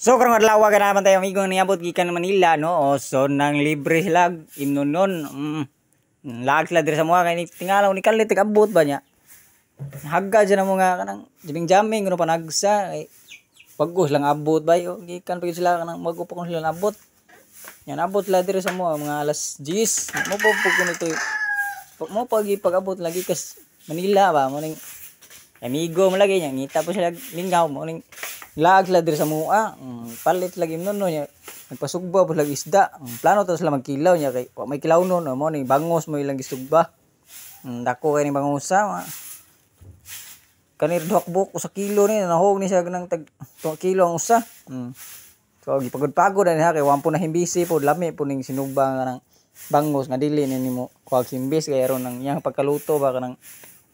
So karong adlaw ka naman tayo amigo niabot gikan Manila no. So nang libre sila imnon lag sila diri sa mga kay tingalaw ni kalit abot ba nya. Hagga dyan ang mga kanang jaming no panagsa ay pagos lang abot ba yo gikan pa sila kanang magupo kon sila nabot. Yan abot la diri sa mga alas 10. Mo po kuno to. Mo pagi pag-abot lagi kas Manila ba mo ning amigo mo lagi nya ngita po sila lingaw mo ning lag sila diri sa mua. Palit lagi no nya nagpasugba po lagi isda. Plano to sila magkilaw nya kay wa may kilaw no mo ni bangos mo ilang gisugba. Dako kay ni bangosa kanir duhakbok usa kilo ni nahog ni siya nang tag 2 kilo ang usa. So gipagod-pagod ani ha kay wa po na himbisi po lami po ning sinugba nga nang bangos nga dili ni nimo kuwag himbis kay aron nang iyang pagkaluto ba kanang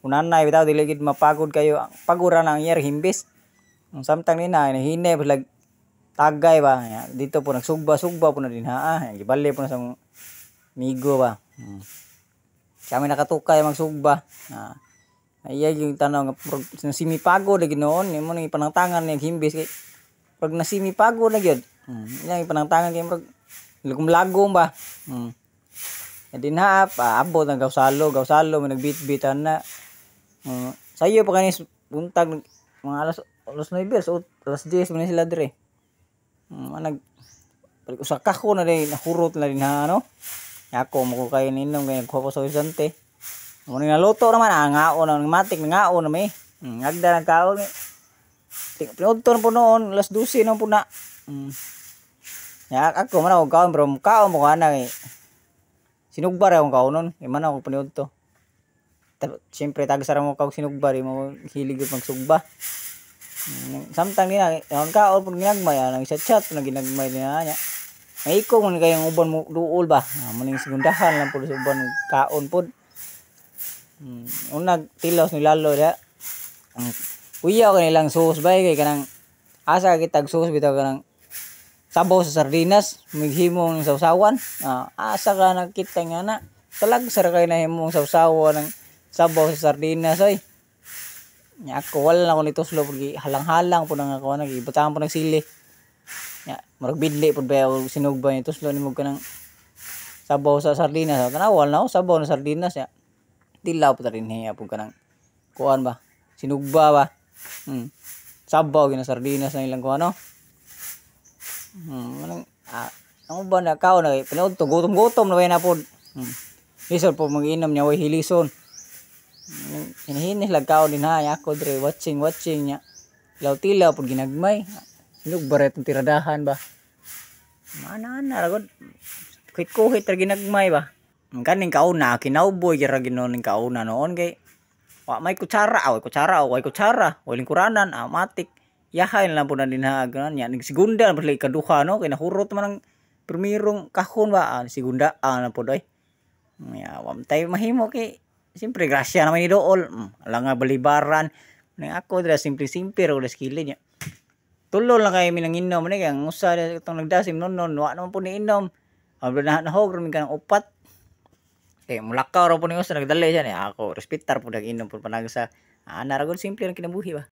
unanay bitaw dili gid mapagod kayo pagura nang iyang himbis. Samtang ni na hine lag tagay ba dito po nagsugba-sugba po na din ha gibali po na sa migo ba. Kami nakatukay magsugba. Iya yung tanaw nga simipagod lagi noon imo nang ipanangtangan ni himbis kay pag nasimipagod na gyud. Yang ipanangtangan kay murag lagom-lagom ba. Din ha abot ang gawsalo mo nagbitbitan na. Sayo pa kanis buntag mga alas 9 so alas 10 man sila dire. Nag balik usa ka ko na din nahurot na din ha no. Ako mo ko kay ninom kay nagkuha ko sa horizonte. Mo ni naluto naman ngao na matik ngao na may. Agda nang kaon. Pinudto na po noon alas 12 na po na. Ya ako man ako kaon bro kaon mo kana kay sinugbar akong kaunon kay man ako pinudto. Siyempre tagsara mo kag sinugbar mo hilig magsugba. Samtang nina ang kaon pud ginagmay nang chat na ginagmay niya nya. May iko man kay ang uban mo duol ba. Muning segundahan lang pud sa uban kaon pud. Unag tilaws ni lalo dia. Kuya ko nilang sauce ba kay kanang asa kitag sauce bitaw kanang sabaw sa sardinas mighimo ng sawsawan. Asa ka nakita nga na talag sar kay na himong sawsawan ng sabaw sa sardinas oy. Nya ako wala na ko nito slow pud halang-halang pud ang ako nagibutahan pud ng sili. Nya murag bidli pud ba sinugba nito slow nimo kanang sabaw sa sardinas. Tanawal na sabaw sa sardinas ya. Tilaw pud rin hiya pud kanang kuan ba sinugba ba. Sabaw gina sardinas na ilang kuan no. Ang uban na kaon na pinudto gutom na way na pod. Lisod po mag-inom nya way hilison. Hinihinis lag kaon din ha ako dire watching nya. Tilaw pod ginagmay. Sinugbar itong tiradahan ba. Mana ragod. Kuhit ra ginagmay ba. Kaning kauna kinauboy ra ginon ning kauna noon kay wa may kutsara way lingkuranan matik yahay lang po na dinhagan nya ning segunda pa ikaduha no kay nahurot man ang primerong kahon ba segunda na po doy. Ya wa tay mahimo kay siyempre grasya naman ni dool. Ala nga balibaran ning ako dira simple ro skili nya. Tulo lang kay minanginom ni kay ang usa itong nagdasim noon wa naman po ni inom. Nahog ra mi kanang upat. Kay mulakaw ra po ni usa nagdali siya ni ako respetar po nag-inom po panag sa ana ra gud simple ang kinabuhi ba.